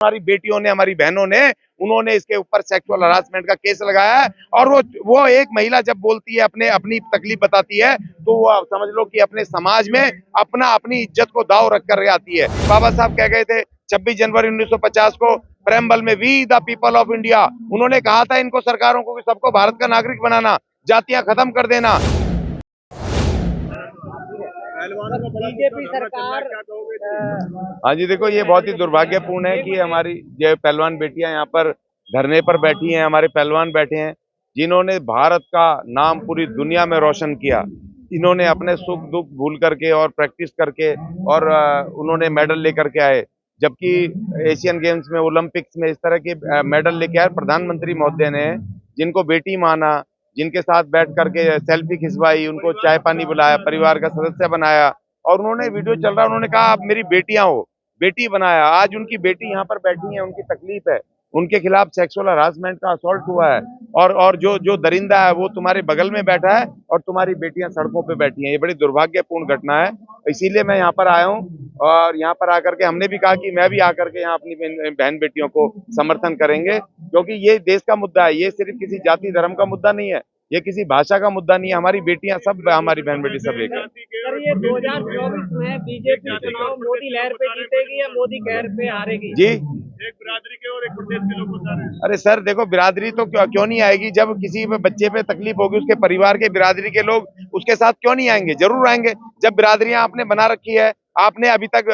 हमारी बेटियों ने, हमारी बहनों ने, उन्होंने इसके ऊपर सेक्सुअल हरासमेंट का केस लगाया है। और वो एक महिला जब बोलती है, अपनी तकलीफ बताती है, तो वो समझ लो कि अपने समाज में अपनी इज्जत को दाव रख कर आती है। बाबा साहब कह गए थे 26 जनवरी 1950 को प्रेमबल में, we the people of India. उन्होंने कहा था इनको सरकारों को कि सबको भारत का नागरिक बनाना, जातियां खत्म कर देना। बीजेपी सरकार। हाँ जी, देखो ये बहुत ही दुर्भाग्यपूर्ण है कि हमारी जो पहलवान बेटियां यहाँ पर धरने पर बैठी हैं, हमारे पहलवान बैठे हैं जिन्होंने भारत का नाम पूरी दुनिया में रोशन किया। इन्होंने अपने सुख दुख भूल करके और प्रैक्टिस करके और उन्होंने मेडल लेकर के आए। जबकि एशियन गेम्स में, ओलंपिक्स में इस तरह के मेडल लेके आए प्रधानमंत्री महोदय ने, जिनको बेटी माना, जिनके साथ बैठ करके सेल्फी खिंचवाई, उनको चाय पानी बुलाया, परिवार का सदस्य बनाया। और उन्होंने, वीडियो चल रहा, उन्होंने कहा आप मेरी बेटियां हो, बेटी बनाया। आज उनकी बेटी यहाँ पर बैठी है, उनकी तकलीफ है, उनके खिलाफ सेक्सुअल हरासमेंट का असॉल्ट हुआ है। और जो दरिंदा है वो तुम्हारे बगल में बैठा है और तुम्हारी बेटियां सड़कों पे बैठी हैं। ये बड़ी दुर्भाग्यपूर्ण घटना है। इसीलिए मैं यहाँ पर आया हूँ और यहाँ पर आकर के हमने भी कहा कि मैं भी आकर के यहाँ अपनी बहन बेटियों को समर्थन करेंगे, क्योंकि ये देश का मुद्दा है। ये सिर्फ किसी जाति धर्म का मुद्दा नहीं है, ये किसी भाषा का मुद्दा नहीं है। हमारी बेटियां सब, हमारी बहन बेटी सब एक है। सर, ये 2024 में बीजेपी चुनाव मोदी लहर पे जीतेगी या मोदी कहर पे हारेगी? जी, एक बिरादरी के और एक प्रदेश के लोग बता रहे हैं। अरे सर देखो, बिरादरी तो क्यों नहीं आएगी? जब किसी बच्चे पे तकलीफ होगी, उसके परिवार के, बिरादरी के लोग उसके साथ क्यों नहीं आएंगे? जरूर आएंगे। जब बिरादरियां आपने बना रखी है, आपने अभी तक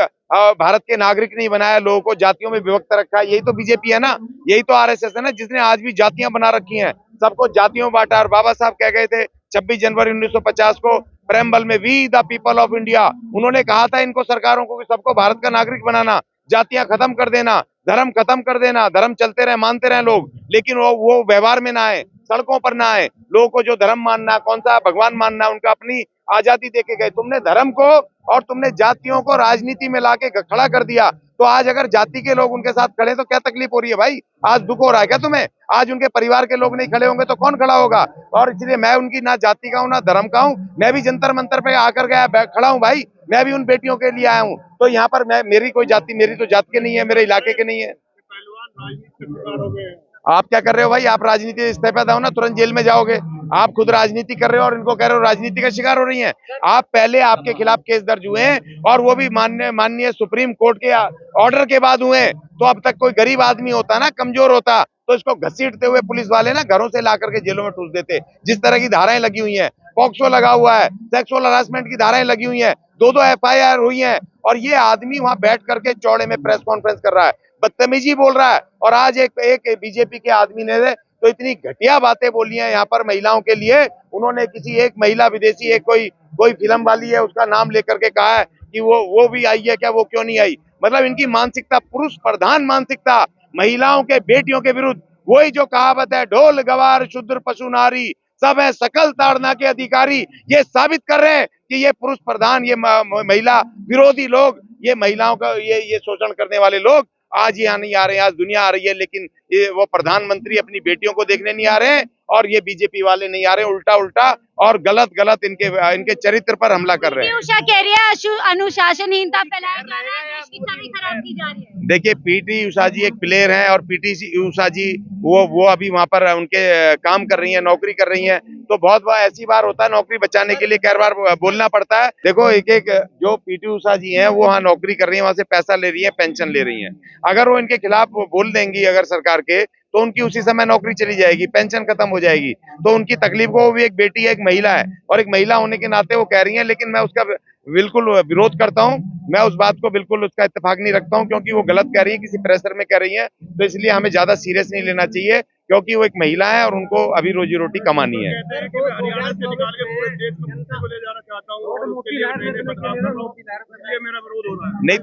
भारत के नागरिक नहीं बनाया, लोगों को जातियों में विभक्त रखा है, यही तो बीजेपी है ना, यही तो आरएसएस है ना, जिसने आज भी जातियां बना रखी हैं, सबको जातियों बांटा। और बाबा साहब कह गए थे 26 जनवरी 1950 को प्रेमबल में, we the people of India. उन्होंने कहा था इनको सरकारों को कि सबको भारत का नागरिक बनाना, जातियां खत्म कर देना, धर्म खत्म कर देना। धर्म चलते रहे, मानते रहे लोग, लेकिन वो व्यवहार में ना आए, सड़कों पर ना आए। लोगों को जो धर्म मानना, कौन सा भगवान मानना, उनका अपनी आजादी देके गए। तुमने धर्म को और तुमने जातियों को राजनीति में लाके खड़ा कर दिया। तो आज अगर जाति के लोग उनके साथ खड़े तो क्या तकलीफ हो रही है भाई? आज दुख हो रहा है क्या तुम्हें? आज उनके परिवार के लोग नहीं खड़े होंगे तो कौन खड़ा होगा? और इसलिए मैं उनकी ना जाति का हूँ ना धर्म का हूँ। मैं भी जंतर मंतर पे आकर गया खड़ा हूँ भाई, मैं भी उन बेटियों के लिए आया हूँ। तो यहाँ पर मेरी कोई जाति, मेरी तो जात के नहीं है, मेरे इलाके के नहीं है। पहलवान राजनीति के शिकार हो गए हैं। आप क्या कर रहे हो भाई? आप राजनीति से इस्तीफा दो ना, तुरंत जेल में जाओगे। आप खुद राजनीति कर रहे हो और इनको कह रहे हो राजनीति का शिकार हो रही हैं। आप पहले, आपके खिलाफ केस दर्ज हुए हैं और वो भी माननीय सुप्रीम कोर्ट के ऑर्डर के बाद हुए हैं। तो अब तक कोई गरीब आदमी होता ना, कमजोर होता, तो इसको घसीटते हुए पुलिस वाले ना घरों से ला करके जेलों में ठूस देते। जिस तरह की धाराएं लगी हुई हैं, पॉक्सो लगा हुआ है, सेक्सुअल हरासमेंट की धाराएं लगी हुई हैं, 2-2 एफआईआर हुई हैं, और ये आदमी वहां बैठ करके चौड़े में प्रेस कॉन्फ्रेंस कर रहा है, बदतमीजी बोल रहा है। और आज एक बीजेपी के आदमी ने तो इतनी घटिया बातें बोली हैं यहाँ पर महिलाओं के लिए। उन्होंने किसी एक महिला विदेशी, एक कोई फिल्म वाली है, उसका नाम लेकर के कहा है कि वो भी आई है क्या, वो क्यों नहीं आई? मतलब इनकी मानसिकता पुरुष प्रधान मानसिकता, महिलाओं के, बेटियों के विरुद्ध। वही जो कहावत है, ढोल गवार शूद्र पशु नारी, सब है सकल ताड़ना के अधिकारी। ये साबित कर रहे हैं कि ये पुरुष प्रधान, ये महिला विरोधी लोग, ये महिलाओं का ये शोषण करने वाले लोग आज यहाँ नहीं आ रहे हैं। आज दुनिया आ रही है, लेकिन ये वो प्रधानमंत्री अपनी बेटियों को देखने नहीं आ रहे हैं, और ये बीजेपी वाले नहीं आ रहे, उल्टा और गलत इनके चरित्र पर हमला कर रहे हैं। उषा कह रही है अनुशासनहीनता फैलाया जा रहा है, देश की छवि खराब की जा रही है। देखिए, पीटी उषा जी एक प्लेयर हैं, और पीटी उषा जी वो अभी वहां पर उनके काम कर रही हैं, नौकरी कर रही हैं। तो बहुत बार ऐसी बार होता है, नौकरी बचाने के लिए कई बार बोलना पड़ता है। देखो, एक जो पीटी उषा जी हैं, वो वहाँ नौकरी कर रही है, वहां से पैसा ले रही है, पेंशन ले रही है। अगर वो इनके खिलाफ बोल देंगी अगर सरकार के, तो उनकी उसी समय नौकरी चली जाएगी, पेंशन खत्म हो जाएगी। तो उनकी तकलीफ को, वो भी एक बेटी है, एक महिला है, और एक महिला होने के नाते वो कह रही है। लेकिन मैं उसका बिल्कुल विरोध करता हूं, मैं उस बात को बिल्कुल उसका इत्तेफाक नहीं रखता हूं, क्योंकि वो गलत कह रही है, किसी प्रेशर में कह रही है। तो इसलिए हमें ज्यादा सीरियस नहीं लेना चाहिए, क्योंकि वो एक महिला है और उनको अभी रोजी रोटी कमानी है। कहते हैं कि मैं हरियाणा से निकाल के पूरे देश में मुक्ति को ले जाना चाहता हूँ और उसके लिए मैंने बदलाव कर रहा हूँ, इसलिए मेरा विरोध हो रहा है। नहीं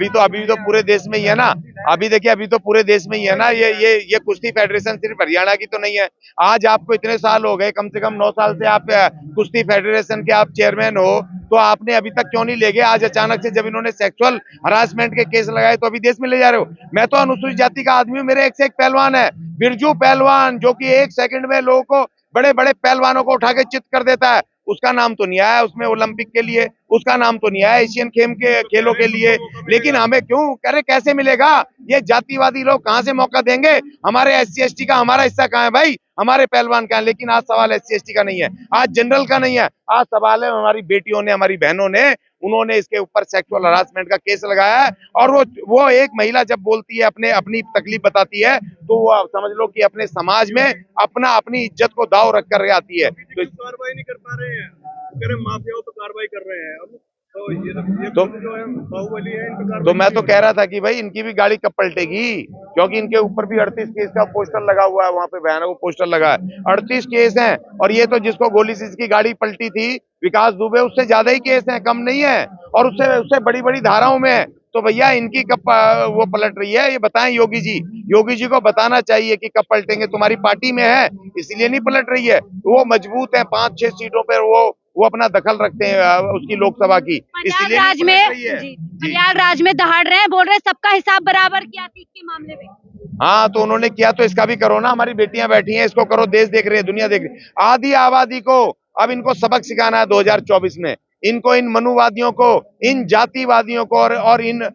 तो अभी तो पूरे देश में ही है ना। अभी देखिए, अभी तो पूरे देश में ही है ना। ये कुश्ती फेडरेशन सिर्फ हरियाणा की तो नहीं है। आज आपको इतने साल हो गए, कम से कम 9 साल से आप कुश्ती फेडरेशन के आप चेयरमैन हो, तो आपने अभी तक क्यों नहीं ले गए? आज अचानक से जब इन्होंने सेक्सुअल हरासमेंट के केस लगाए, तो अभी देश में ले जा रहे हो। मैं तो अनुसूचित जाति का आदमी हूँ, मेरे एक से एक पहलवान है, बिरजू पहलवान, जो कि 1 सेकंड में लोगों को, बड़े बड़े पहलवानों को उठा के चित कर देता है। उसका नाम तो नहीं आया उसमें ओलंपिक के लिए, उसका नाम तो नहीं आया एशियन गेम के खेलों के लिए। लेकिन हमें क्यों करे, कैसे मिलेगा? ये जातिवादी लोग कहाँ से मौका देंगे? हमारे SC ST का हमारा हिस्सा कहाँ है भाई? हमारे पहलवान का है। लेकिन आज सवाल SC ST का नहीं है, आज जनरल का नहीं है, आज सवाल है हमारी बेटियों ने, हमारी बहनों ने, उन्होंने इसके ऊपर सेक्सुअल हरासमेंट का केस लगाया है। और वो एक महिला जब बोलती है, अपनी तकलीफ बताती है, तो वो समझ लो कि अपने समाज में अपनी इज्जत को दाव रख कर आती है। तो कार्रवाई नहीं कर पा रहे हैं, कह रहे माफियाओं पे कार्रवाई कर रहे हैं अब। तो ये तो जो है बाहुबली है, इन पे कार्रवाई तो मैं तो कह रहा था कि भाई इनकी भी गाड़ी कब पलटेगी, क्योंकि इनके ऊपर भी 38 केस का पोस्टर लगा हुआ है, वहां पे भयानक पोस्टर लगा है, 38 केस हैं। और ये तो जिसको गोली से इसकी गाड़ी पलटी थी विकास दुबे, उससे ज्यादा ही केस हैं, कम नहीं है, और उससे बड़ी बड़ी धाराओं में है। तो भैया इनकी कब वो पलट रही है, ये बताएं योगी जी को बताना चाहिए कि कब पलटेंगे। तुम्हारी पार्टी में है इसलिए नहीं पलट रही है, वो मजबूत है, 5-6 सीटों पर वो अपना दखल रखते हैं उसकी लोकसभा की, इसलिए नहीं पलट रही है। प्रयागराज में दहाड़ रहे हैं, बोल रहे हैं सबका हिसाब बराबर किया थी इसके मामले में। हाँ, तो उन्होंने किया तो इसका भी करो ना, हमारी बेटियां बैठी हैं, इसको करो, देश देख रही है, दुनिया देख रही है। आधी आबादी को अब इनको सबक सिखाना है 2024 में, इनको, इन मनुवादियों को, इन जातिवादियों को, और इन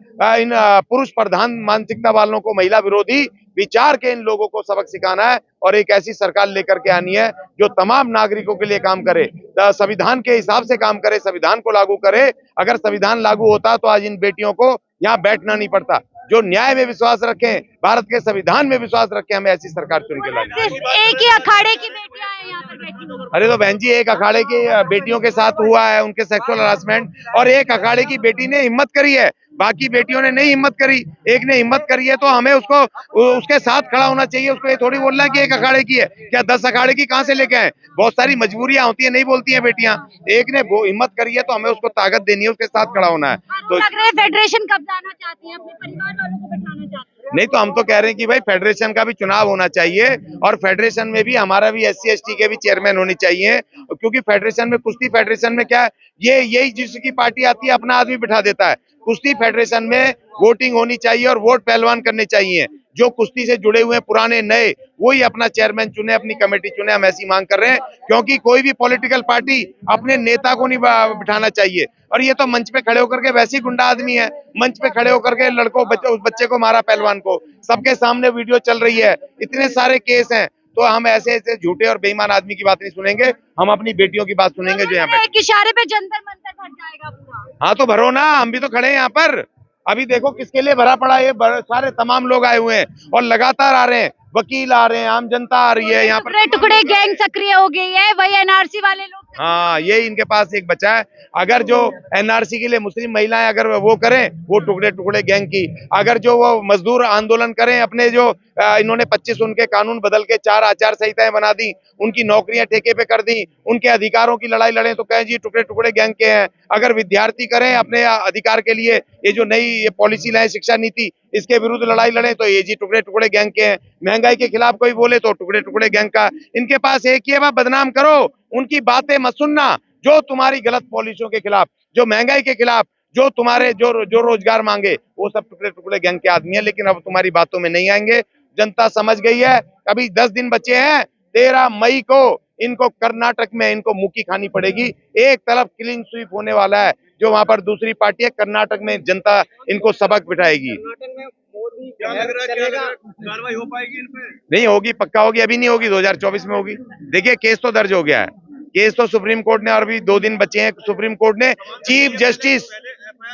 पुरुष प्रधान मानसिकता वालों को, महिला विरोधी विचार के इन लोगों को सबक सिखाना है, और एक ऐसी सरकार लेकर के आनी है जो तमाम नागरिकों के लिए काम करे, संविधान के हिसाब से काम करे, संविधान को लागू करे। अगर संविधान लागू होता तो आज इन बेटियों को यहाँ बैठना नहीं पड़ता। जो न्याय में विश्वास रखें, भारत के संविधान में विश्वास रखें, हमें ऐसी सरकार चुन के लानी। सिर्फ एक ही अखाड़े की बेटियां हैं यहाँ पर बैठी हुई। अरे तो बहन जी, एक अखाड़े की बेटियों के साथ हुआ है उनके सेक्सुअल हरासमेंट, और एक अखाड़े की बेटी ने हिम्मत करी है, बाकी बेटियों ने नहीं हिम्मत करी। एक ने हिम्मत करी है तो हमें उसके साथ खड़ा होना चाहिए। उसको ये थोड़ी बोलना है कि एक अखाड़े की है, क्या 10 अखाड़े की कहाँ से लेके आए? बहुत सारी मजबूरियां होती है, नहीं बोलती हैं बेटियां। एक ने वो हिम्मत करी है तो हमें उसको ताकत देनी है, उसके साथ खड़ा होना है। तो लग रहा है फेडरेशन कब जाना चाहती है, अपने परिवार वालों को बैठाना चाहती है। नहीं, तो हम तो कह रहे हैं कि भाई फेडरेशन का भी चुनाव होना चाहिए, और फेडरेशन में भी हमारा भी SC ST के भी चेयरमैन होने चाहिए, क्योंकि फेडरेशन में, कुश्ती फेडरेशन में क्या है, यही जिसकी पार्टी आती है अपना आदमी बिठा देता है। कुश्ती फेडरेशन में वोटिंग होनी चाहिए और वोट पहलवान करने चाहिए, जो कुश्ती से जुड़े हुए पुराने नए, वही अपना चेयरमैन चुने, अपनी कमेटी चुने। हम ऐसी मांग कर रहे हैं, क्योंकि कोई भी पॉलिटिकल पार्टी अपने नेता को नहीं बिठाना चाहिए। और ये तो मंच पे खड़े होकर के, वैसे ही गुंडा आदमी है, मंच पे खड़े होकर के उस बच्चे को मारा, पहलवान को, सबके सामने वीडियो चल रही है, इतने सारे केस हैं। तो हम ऐसे झूठे और बेईमान आदमी की बात नहीं सुनेंगे, हम अपनी बेटियों की बात सुनेंगे जो यहाँ पे। एक इशारे पे जंतर मंतर भर जाएगा पूरा। हाँ तो भरो ना, हम भी तो खड़े हैं यहाँ पर। अभी देखो किसके लिए भरा पड़ा है, सारे तमाम लोग आए हुए हैं, और लगातार आ रहे हैं, वकील आ रहे हैं, आम जनता आ रही है यहाँ पर। टुकड़े गैंग सक्रिय हो गई है, वही NRC वाले लोग। हाँ, ये इनके पास एक बचा है। अगर जो NRC के लिए मुस्लिम महिलाएं अगर वो करें, वो टुकड़े गैंग की, अगर जो वो मजदूर आंदोलन करें, अपने जो इन्होंने 25 उनके कानून बदल के 4 आचार संहिताएं बना दी, उनकी नौकरियां ठेके पे कर दी, उनके अधिकारों की लड़ाई लड़े, तो कहें जी टुकड़े गैंग के हैं। अगर विद्यार्थी करें अपने अधिकार के लिए, ये जो नई ये पॉलिसी लाए शिक्षा नीति, इसके विरुद्ध लड़ाई लड़े, तो ये जी टुकड़े गैंग के हैं। महंगाई के खिलाफ कोई बोले तो टुकड़े गैंग का। इनके पास एक ही है, बदनाम करो, उनकी बातें मत सुनना। जो तुम्हारी गलत पॉलिसियों के खिलाफ, जो महंगाई के खिलाफ, जो तुम्हारे जो रोजगार मांगे, वो सब टुकड़े गैंग के आदमी है। लेकिन अब तुम्हारी बातों में नहीं आएंगे, जनता समझ गई है। अभी 10 दिन बचे हैं, 13 मई को इनको कर्नाटक में इनको मुक्की खानी पड़ेगी। एक तरफ क्लीन स्वीप होने वाला है, जो वहां पर दूसरी पार्टी है, कर्नाटक में जनता इनको सबक बिठाएगी। क्या लग रहा है, कार्रवाई हो पाएगी इन पे? नहीं होगी, पक्का होगी, अभी नहीं होगी, 2024 में होगी। देखिए केस तो दर्ज हो गया है, केस तो सुप्रीम कोर्ट ने, और अभी 2 दिन बचे हैं, सुप्रीम कोर्ट ने चीफ जस्टिस,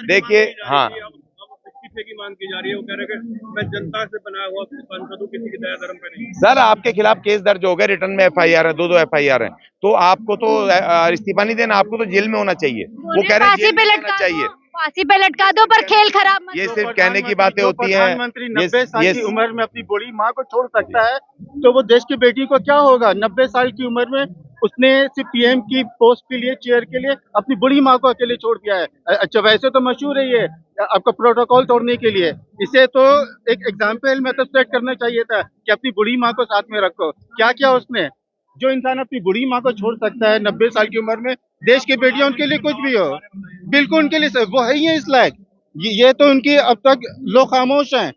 देखिए, हाँ, इस्तीफे की मांग की जा रही है। वो कह रहे हैं कि मैं जनता से बना हुआ सांसद हूं, किसी की दया धर्म पे नहीं। सर आपके खिलाफ केस दर्ज हो गए, रिटर्न में FIR है, 2 FIR है, तो आपको तो इस्तीफा नहीं देना, आपको तो जेल में होना चाहिए। वो कह रहे हैं जेल में होना चाहिए, फांसी पे लटका दो, पर खेल खराब मत ये करो। सिर्फ कहने की बातें होती है। प्रधानमंत्री 90 साल की उम्र में अपनी बूढ़ी माँ को छोड़ सकता है, तो वो देश की बेटी को क्या होगा? 90 साल की उम्र में उसने सिर्फ PM की पोस्ट के लिए, चेयर के लिए अपनी बूढ़ी माँ को अकेले छोड़ दिया है। अच्छा, वैसे तो मशहूर है ये आपका प्रोटोकॉल तोड़ने के लिए। इसे तो एक एग्जाम्पल में तो सेट करना चाहिए था कि अपनी बूढ़ी माँ को साथ में रखो। क्या क्या उसने, जो इंसान अपनी बूढ़ी माँ को छोड़ सकता है 90 साल की उम्र में, देश की बेटियां उनके लिए कुछ भी हो, बिल्कुल उनके लिए वो है ही है इस लायक। ये तो उनकी अब तक लोग खामोश हैं।